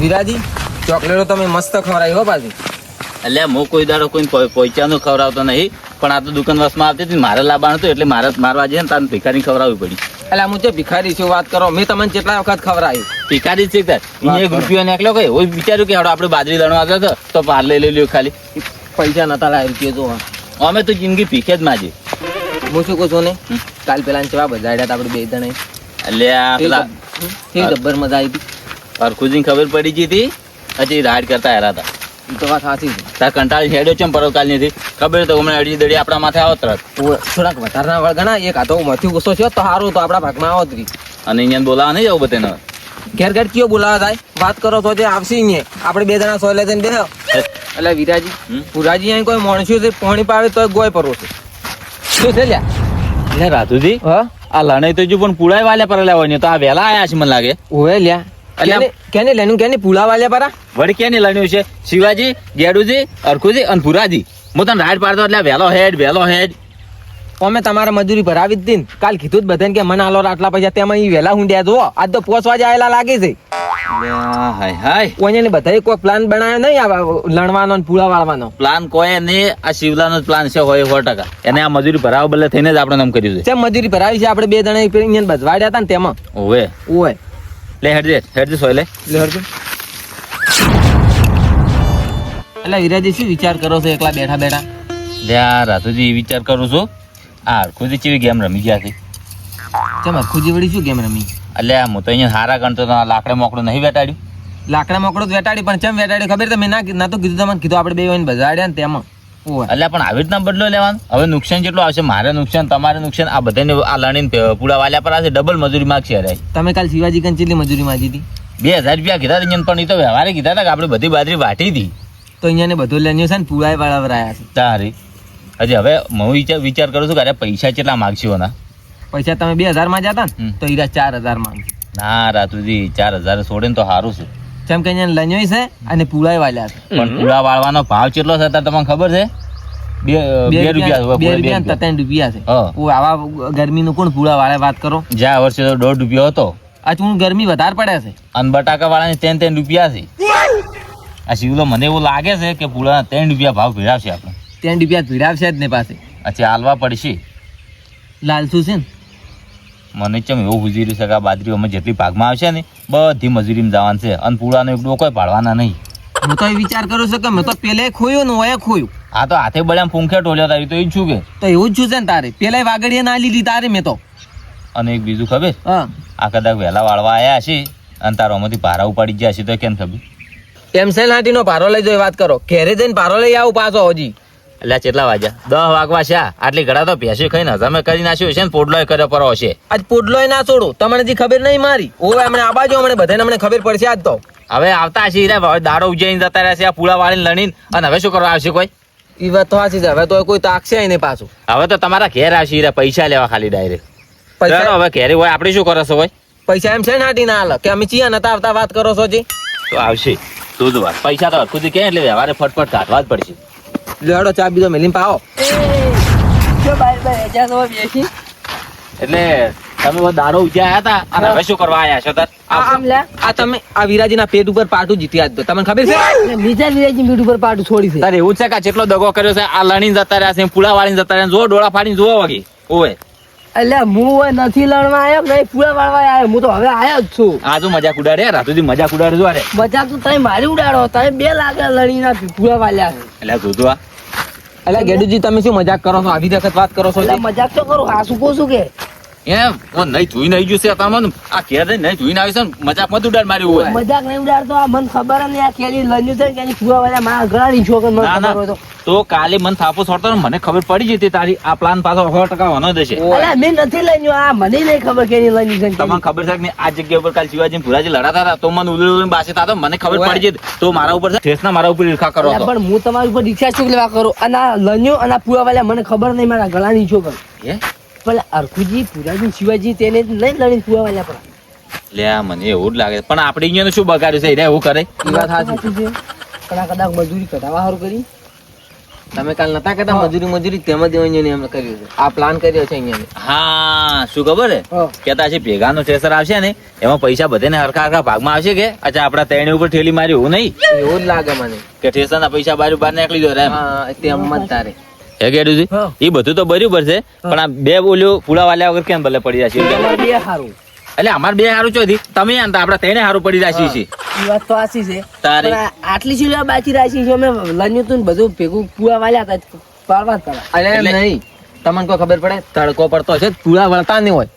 વિરાજી ચોકલેટો તમે મસ્ત ખવડાવી હો પાછી. એટલે હું કોઈ દાડો કોઈ પૈસાનું ખવડાવતો નહીં, પણ આ તો દુકાન વસમાં આવતી હતી, મારે લાવવાનું હતું એટલે મારે મારવા જઈએ ને તારે ભિખારી ખવડાવવી પડી. એટલે હું તો ભિખારી છું વાત કરો, મેં તમને કેટલા વખત ખવડાવ્યું. ભિખારી છે તાર એક રૂપિયો નીકળ્યો કઈ હું વિચાર્યું કે આપણે બાજરી દણવા આવ્યો હતો તો પાર લઈ લ્યો ખાલી પૈસા નતા લાવી રૂપિયો જો. અમે તો જિંદગી ભીખે જ માજી. હું શું કહું છું ને, કાલ પેલા કેવા બજાડ્યા આપણે બે જણે, એટલે આ પેલા જબ્બર મજા આવી હતી. હરખુજી ખબર પડી ગઈ હતી, હજી રાઈડ કરતા હેરા હતા. એ તો વાત સાચી છે. તાર કંટાળી હેડ્યો છે પરવકાલ ની ખબર તો હમણાં અડી દડી આપણા માથે આવો તરત. થોડાક વધારના વળગણા એક હાથો મથી ગુસ્સો છે તો સારું તો આપણા ભાગમાં આવો જ. અને અહીંયા બોલાવા નહીં જવું બધાને ઘેર ઘેર કયો બોલાવા થાય વાત કરો તો જે આવશે અહીંયા આપણે બે જણા સોય લઈને બેસો. એટલે વિરાજી પુરાજી અહીં કોઈ માણસ્યું છે પાણી પાવે તો ગોય પરવો છે શું છે લ્યા? એટલે રાધુજી હા આ લણાઈ તો જો પણ પુળાઈ વાલે પર લેવા હોય તો આ વહેલા આયા છે મને લાગે. ઓએ લ્યા એટલે કેને લેનું કેને પુલા વાલ્યા પરા વળી ક્યાં લણ્યું છે? શિવાજી, ગેડુજી, અરખુજી અને પુરાજી. હું તને રાઈડ પાડતો એટલે વહેલો હેડ. અમે તમારે મજૂરી ભરાવી જ હતી ને કાલ કીધું જ બધાને કે મને આલો આટલા પૈસા તેમાં ઈ વહેલા હુંડ્યા જો આજ તો 5 વાગે આયેલા લાગે છે. હાય ઓને બધા કોઈ પ્લાન બનાવ્યો નહીં આ લણવાનો ને પુલા વાળવાનો પ્લાન કોઈ નહીં, આ શિવલાનો જ પ્લાન છે હોય 100%. એને આ મજૂરી ભરાવા બદલે થઈને જ આપણે નામ કર્યું છે. કેમ મજૂરી ભરાવી છે આપણે બે જણા અહીંયા બજવાડ્યા હતા ને તેમાં ઓએ લે હેડજે સોય લે હરજો. એટલે વિરાજી શું વિચાર કરો છો એકલા બેઠા બેઠા? લ્યા રાધુજી વિચાર કરું છું આ હરખુજી ચેવી ગેમ રમી ગયા હતી. કેમ હરખુજી વળી શું ગેમ રમી? એટલે હું તો અહીંયા હારા ગણતો લાકડે મોકળું નહીં વેટાડ્યું. લાકડા મોકળું જ વેટાડી પણ કેમ વેટાડી ખબર તમે ના તો કીધું તમને કીધું આપણે બે હોય બજાડ્યા ને તેમાં. એટલે પણ આવી રીતના બદલો લેવાનું. હવે નુકસાન કેટલું આવશે? મારે નુકસાન, તમારે નુકસાન, આ બધાને આ લણીને પૂરા વાલ્યા પર આવશે. ડબલ મજૂરી માગશે. અરે તમે કાલ શિવાજી કંઈ કેટલી મજૂરી માંગી હતી? 2000 રૂપિયા કીધા હતા પણ એ તો વ્યવહારે કીધા હતા કે આપણે બધી બાજરી વાટી હતી. તો અહીંયા બધું લેન્યું છે ને પુરાય વાળા છે તારી હજી હવે હું વિચાર કરું છું કે અરે પૈસા કેટલા માગશો ના? પૈસા તમે 2000 માં જતા ને તો ઈરા 4000 માં. ના રાતુજી 4000 છોડે ને તો સારું છે. જેમ કે અહીંયા લન્યો છે અને પુરાય વાળ્યા છે. પણ પૂરા વાળવાનો ભાવ કેટલો છે તમને ખબર છે? 2 રૂપિયા 3 રૂપિયા છે. આવા ગરમી નું કોણ પૂરા વાળે વાત કરો? જ્યાં વર્ષે તો 1.5 રૂપિયો હતો. આ ચૂન ગરમી વધારે પડે છે. અને બટાકા વાળાને 3 રૂપિયા છે. આ શિવલો મને એવું લાગે છે કે પૂરા 3 રૂપિયા ભાવ ભીડાવશે આપણે. 3 રૂપિયા ભીડાવશે જ ને પાસે. અચ્છા હાલવા પડશે. લાલસુ છે ને મને ચમ એવું પૂછી રહ્યું છે કે આ બાજરી અમે જેટલી ભાગમાં આવશે ને બધી મજૂરીમાં જવાનું છે અને પૂળાનો એક ડોકો પાડવાના નહીં. હું તો એ વિચાર કરું છું કે મેં તો પેલે ખોયું ને ઓએ ખોયું. આ તો હાથે બળ્યા ફૂંખે ટોલ્યો તારી તો એ જ છું કે તો એવું જ છું છે ને તારે પેલા વાગડીએ ના લીધી તારે મેં તો. અને એક બીજું ખબર? હા આ કદાચ વહેલા વાળવા આવ્યા છે અને તારો આમાંથી ભારા ઉપાડી ગયા છે તો કેમ ખબર? એમ છે લાટીનો ભારો લઈ જાય વાત કરો. ઘેરે જઈને ભારો લઈ આવું પાછો હજી. એટલે કેટલા વાગ્યા? 10 વાગવા છે. આટલી ઘડા તો ભેંસી ખાઈને હજામે કરી નાખ્યું છે ને પોડલોય કર્યો પર હશે. આજ પોડલોય ના છોડું તમને હજી ખબર નહીં મારી. ઓય હમણાં આ બાજુ હમણાં બધાને હમણાં ખબર પડશે આજ તો. હવે આવતા હશે દાડો ઉજાઈને જતા રહેશે આ પૂળા વાળીને લણીને. અને હવે શું કરવા આવશે કોઈ? એ વાત તો સાચી છે. હવે તો કોઈ તાકશે નહીં પાછું. હવે તો તમારા ઘેર આવશે પૈસા લેવા ખાલી ડાયરેક્ટ. પૈસા હવે ઘેરે હોય આપણે શું કરો છો હોય? પૈસા એમ છે ને હાટી ના હાલ કે અમે ચિયા નતા આવતા વાત કરો છો જી? તો આવશે તું જ વાત. પૈસા તો હરખું કે એટલે વ્યવહારે ફટફટ કાઢવા જ પડશે. લેડો ચા બીજો મેલીને પાવો. એટલે તમે દાડો ઉજ્યા હતા અને હવે શું કરવા આવ્યા છો તાર? આ તમે આ વિરાજીના પેટ ઉપર પાટું જીત્યા જ તમને ખબર છે? બીજા વિરાજી પેટ ઉપર પાટું છોડી છે. તારે એવું છે કે જેટલો દગો કર્યો છે આ લણીને જતા રહ્યા છે પૂળા વાળીને જતા રહ્યા જો ડોળા ફાડીને જોવો વગી ઓય. એટલે હું નથી લડવા આવ્યો નહીં પૂરા વાળવા આવ્યો. હું તો હવે આવ્યો જ છું. આ જો મજાક ઉડાડે રાતુજી મજાક ઉડાડે જો. અરે મજાક તો તમે મારી ઉડાડો. તમે 2 લાગે લડીના પૂરા વાળ્યા છે. એટલે જોતું આ એટલે ગેડુજી તમે શું મજાક કરો છો? આવી વખત વાત કરો છો? મજાક તો કરું. હા શું કહું છું કે એમ નહીં જોઈ નહીં ગયું છે તમને આ ઘેર નહીં જોઈને આવી છે ને મજાક મત ઉડાડ મારી હોય. મજાક નહીં ઉડાડતો. આ મને ખબર નહીં આ કેલી લડ્યું છે કે પૂરા વાળ્યા મારા ઘણા છોકર મને ખબર હોય તો કાલે મને થાપો છોડતો મને ખબર પડી જતી તારી આ પ્લાન પાછો 100% હોનો જશે. અલા મેં નથી લડ્યું. આ મને નહીં ખબર કેની લડ્યું છે. તમને ખબર છે કે આ જગ્યા ઉપર કાલ શિવાજી ભુરાજી લડાતા હતા તો મને ઉલળું બાસે થતો મને ખબર પડી જતી તો મારા ઉપર ઠેસના મારા ઉપર ઈર્ખા કરો છો. પણ હું તમારી ઉપર રિક્ષા શું લેવા કરું અને આ લડ્યું અને પૂરા વાળ્યા મને ખબર નહીં મારા ગળાની છોકર. પણ અરખુજી પુરાજી શિવાજી તેને નહીં લડીને પૂરા વાળ્યા પર. લે મને એવું જ લાગે પણ આપણે અહીંયા શું બગાડ્યું છે એવું કરે? એ વાત સાચી છે. પણ કદાચ મજૂરી કઢાવા સારું કરી તમે કાલ નતા કહેતા મજૂરી તેમાં દેવાની એમ કર્યું છે. આ પ્લાન કર્યો છે અહીંયા હા શું ખબર હે હા. કેતા છે ભેગાનો ઠેસર આવશે ને એમાં પૈસા બધાને હરખા હરખા ભાગમાં આવશે કે અચ્છા આપડા ત્રણે ઉપર ઠેલી મારી એવું નહીં એવું જ લાગે મને. કે ઠેસરના પૈસા બહાર નીકળી દો એમ હા તેમ જ તારે હે કેડુજી હા. એ બધું તો બરાબર છે પણ આ બે બોલ્યો પૂળા વાલ્યા વગર કેમ ભલે પડી જશે તમારે બે હારું એટલે અમારે બે હારું ચોથી તમે આનતા આપડા ત્રણે હારું પડી જશે છે ઈ વાત તો સાચી છે તારે પણ આટલી શું લેવા બાકી રાખી છે અમે લન્યું તું ને બધું ભેગું પુઆ વાલ્યા હતા પારવા જ હતા. અરે એટલે- નહીં તમને કોઈ ખબર પડે તડકો પડતો છે પૂરા વળતા નહીં હોય.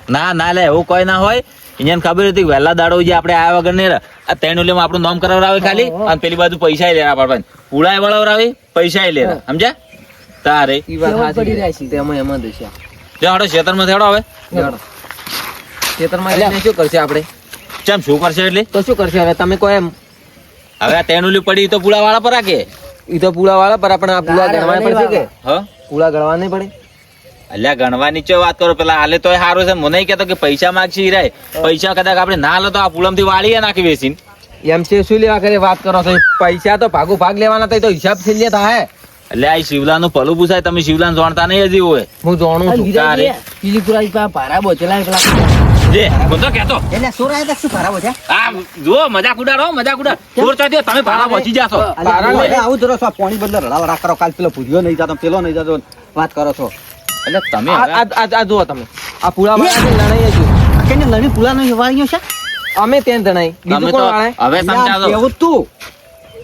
ના ના લે એવું કોઈ ના હોય એને ખબર હતી કે વહેલા દાડો જે આપણે આયા વગર નહીં રહે. આ ત્રણ લેમાં આપણું નામ કરાવરાવે ખાલી હા. અને પેલી બાજુ પૈસા લેરા પડવા પૂળા વળવરાવે પૈસા લેરા સમજ્યા તારે ઈ વાત તેમાં સાચી પડી છે. રહ્યા છે. તેમાં એમ જ છે. જો હડો ખેતરમાં થેડો હવે જાણો. ખેતરમાં જઈને શું કરશે આપણે? ચમ શું કરશે એટલે તો શું કરશે હવે તમે કહો એમ. હવે આ ત્રણ પડી તો પૂળા વાળા પર રાખે ઈ તો પૂળા વાળા પર આપણે આ પૂળા ના, ગણવા નહીં પડશે કે હ પૂળા ગણવા નહીં પડે? અલ્યા ગણવાની ચો વાત કરો પેલા હાલે તોય સારું છે મને કહેતો કે પૈસા માગશી રે પૈસા કદાચ આપણે ના લો તો આ પુલમ થી વાળીએ નાખી બેસીને એમ છે શું લેવા કરે વાત કરો છો? પૈસા તો ભાગો ભાગ લેવાના થાય તો હિસાબ છે લે થાય. એટલે આ શિવલાનું પલું પૂછાય તમે શિવલાને જાણતા નહીં હજી હોય હું જાણું અને છું. વિરાજી, તારે. બીજી પુરા ઈ પાસે ભારા બોચેલા પેલા જે બોલો કેતો એટલે સોરાય તો શું ભરાવો છે આ જો મજાક ઉડાડો મજાક ઉડાડ ચોર ચાડ્યો તમે ભાડા પહોંચી જાશો આવું જ રહો છો પાણી બદલે રડાવડા કરો કાલ પેલો ભૂર્યો નહીં જાતો પેલો નહીં જાતો વાત કરો છો એટલે તમે આ હવે- આ- આ જુઓ તમે આ પૂળા વાળા લડાઈ જ કેને લણી પુલાનો વાળ્યો છે અમે ત્યાં જણાય તમે બીજું તો કોણ વાળે? હવે સમજાવો એવું જ તું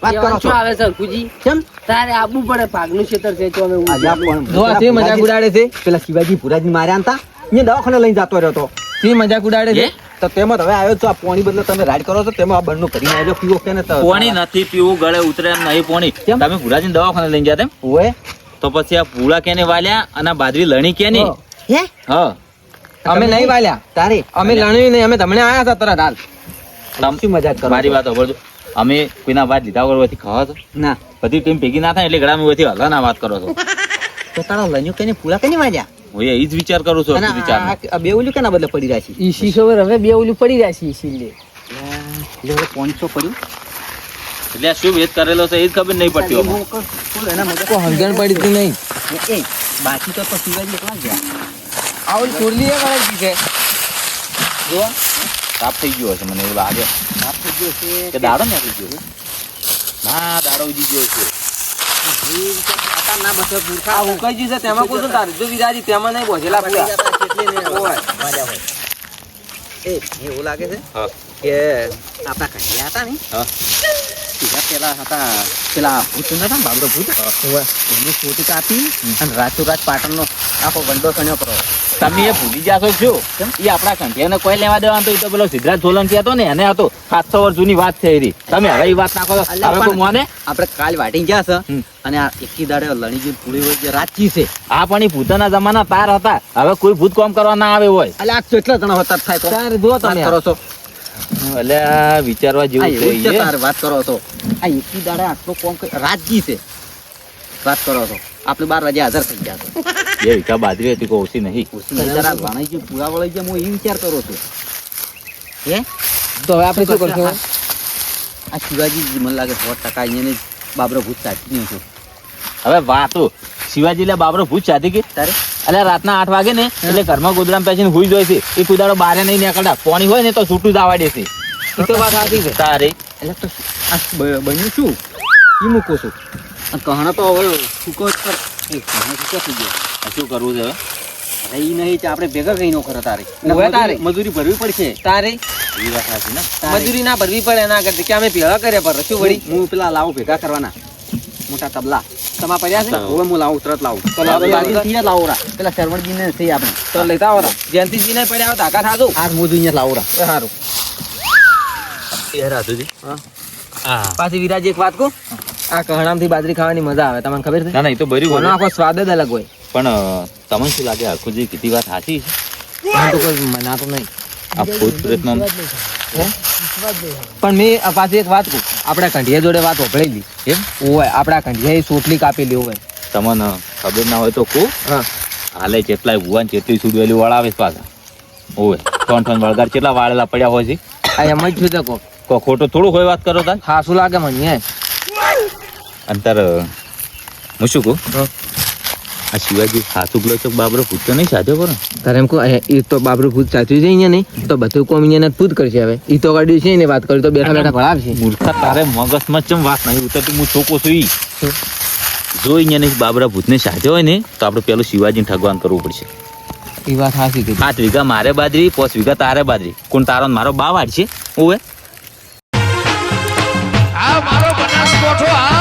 વાત કરો શું છો આવે છે હરખુજી? કેમ તારે આપવું પડે ભાગનું ક્ષેત્ર છે તો અમે આજે આ પણ જો આ શી મજાક ઉડાડે છે? પેલા શિવાજી ભુરાજી માર્યા હતા એ દવાખાને લઈને જતો રહ્યો તો શી મજાક ઉડાડે છે? એ? તો તેમાં હવે આવ્યો છો આ પાણી બદલે તમે રાઈડ કરો છો તેમાં આ બંને કરીને આવ્યો પીવો કે ને તો પોણી નથી પીવું ગળે ઉતરે એમ નહીં પોણી કેમ? તમે ભુરાજીને દવાખાને લઈને ગયા તેમ ઓય તો પછી આ પૂળા કેને વાલ્યા અને આ બાજરી લણી કેની હા. હે હા અમે નહીં વાલ્યા, તારે અમે લણ્યું નહીં, અમે તમને આયા હતા તરત હાલ. શું મજાક કરો મારી વાત સાંભળજો અમે કોઈના વાત લીધા વગર વહીથી ખાવા છો ના બધી ટીમ ભેગી ના થાય એટલે ગળામાં વહીથી હલા ના વાત કરો છો તો તારો લણ્યો કઈને પૂરા કઈને વાળ્યા હું એ જ વિચાર કરું છું અને હજુ વિચાર આ બે ઓલું કેના બદલે પડી રહ્યા છે ઈ શી ખબર હવે બે ઓલું પડી રહ્યા છે ઈ શી લે. એટલે હવે 500 પડ્યું એટલે આ શું ભેદ કરેલો છે એ જ ખબર નહીં પડતી અમને. એના મગજ કોઈ હળગણ પડી હતી નહીં. એ બાકી તો શિવાજી એકલા જ ગયા આ ઓલી ચોરલી એ વાળી છે. જો સાફ થઈ ગયો હશે મને એવું લાગે સાફ થઈ ગયો છે કે દાડો નીકળી ગયો છે? ના દાડો ઉજી ગયો છે ના બસે આ ઉકાઈ છે તેમાં કોઈ શું તારે? જો વિરાજી તેમાં નહીં પહોંચેલા પૂરા. ઓય. એવું લાગે છે હા કે આપણા કન્યા હતા ને હા સીધા પેલા હતા પેલા ભૂત નતા ને બાબરો ભૂત એની છોટી કાપી અને રાતોરાત પાટણનો આખો ગંડો સણ્યો કરો તમે એ ભૂલી જાશો શું એ આપણા કંઠિયાને કોઈ લેવા દેવાનું તો એ તો પેલો સિદ્ધરાજ સોલંકી હતો ને એને હતો 700 વર્ષ જૂની વાત છે એરી તમે હવે એ વાત નાખો તો અલ્યા હવે કોઈ મોને આપણે કાલ વાટી ગયા છે હમ. અને આ એકી દાડે લણી જે પૂરી હોય જે રાતચી છે આ પણ ઈ ભૂતના જમાના તાર હતા હવે કોઈ ભૂત કામ કરવા ના આવે હોય એટલે આ કેટલા જણા હતા થાય તો તારે જુઓ તમે વાત કરો છો એટલે આ વિચારવા આ જેવું એવું જ છે છે તારે વાત કરો છો આ એકી દાડે આટલો કોમ રાતજી છે વાત કરો છો આપણે 12 વાગે હાજર થઈ ગયા છે એ વીઘા બાજરી હતી કોઈ ઓછી નહીં જરા લણાઈ જે પૂરા વળી જે હું એ વિચાર કરું છું હે તો હવે આપણે શું કરશું? આ શિવાજી જ મને લાગે 100% એને જ બાબરો ભૂત સાચી છે હવે વાતો શિવાજી લે બાબરો ભૂત સાધી કે તારે એટલે રાતના 8 વાગે ને એટલે ઘરમાં ગોદરામ પેસીને હુઈ જાય છે એ કુદાડો બારે નહીં નીકળતા પાણી હોય ને તો છૂટું જ આવવા દેશે ઈ તો વાત સાચી છે. તારે એટલે તો આ બન્યું શું એ મૂકું છું અને કહણા તો હવે સૂકો જ કર એ કહણા સૂકો થઈ ગયો આ શું કરવું છે હવે અરે ઈ નહીં કે આપણે ભેગા કઈ નો કરો તારે ઉભા તારે. મજૂરી ભરવી પડશે તારે એ વાત સાચી ને મજૂરી ના ભરવી પડે એના કરતા કે અમે ભેળા કરે પર શું વળી? હું પેલા લાવું ભેગા કરવાના મોટા તબલા તમારા પડ્યા છે? હવે હું લાવું તરત લાવું તો લાવો, લાવો. ત્યાં લાવું રા પેલા શરવણજીને છે આપણે તો લેતા આવો. જયંતિજી ને પડ્યા હોય તો આઘા થાજો. આ મોજું અહીંયા લાવું રા એ હારું. એ રાતુજી હા પાછી વિરાજી એક વાત કહું, આ કહણામથી બાજરી ખાવાની મજા આવે તમને ખબર છે? ના ના એ તો બરી એનો આખો સ્વાદ જ અલગ હોય. પણ તમને શું લાગે હરખુજી કીધી વાત સાચી છે મને તો કોઈ મનાતું નહીં. આ ભૂત પ્રેતનો પણ મેં આ પાછી એક વાત કહું, આપણા કંઢિયા જોડે વાત વપરાયેલી એમ હોય, આપણા કંઢિયાએ સોટલી કાપેલી હોય. તમને ખબર ના હોય તો કો હા હાલે કેટલાય ભુવાન ચેટલી સુડવેલી વળાવે છે પાછા ઓય ટોન વળગાર કેટલા વાળેલા પડ્યા હોય છે આ એમ જ છું તો કહું. કોઈ ખોટું થોડું હોય વાત કરો તાર હાસું લાગે મને હે. અંતર હું શું કહું હા. આ શિવાજી સાચું પેલો ચોક બાબરો ભૂત તો નહીં સાધ્યો કરો તારે એમ કહો એ તો બાબરું ભૂત સાચું છે અહીંયા નહીં તો બધું કોમ અહીંયા ભૂત કરશે હવે એ તો ગાડી છે ને વાત કરી તો બેઠા બેઠા ભણાવશે મૂર્ખા તારે મગજમાં ચમ વાત નહીં ઉતરતી હું છોકો છું ઈ જો અહીંયા નહીં બાબરા ભૂતને સાધ્યો હોય ને તો આપણે પેલું શિવાજીને ઠગવાન કરવું પડશે એ વાત સાચી કીધી 5 વીઘા મારે બાજરી 5 વીઘા તારે બાજરી કોણ તારો ને મારો બા વાડ છે ઓવે આ મારો બનાસકોઠો આ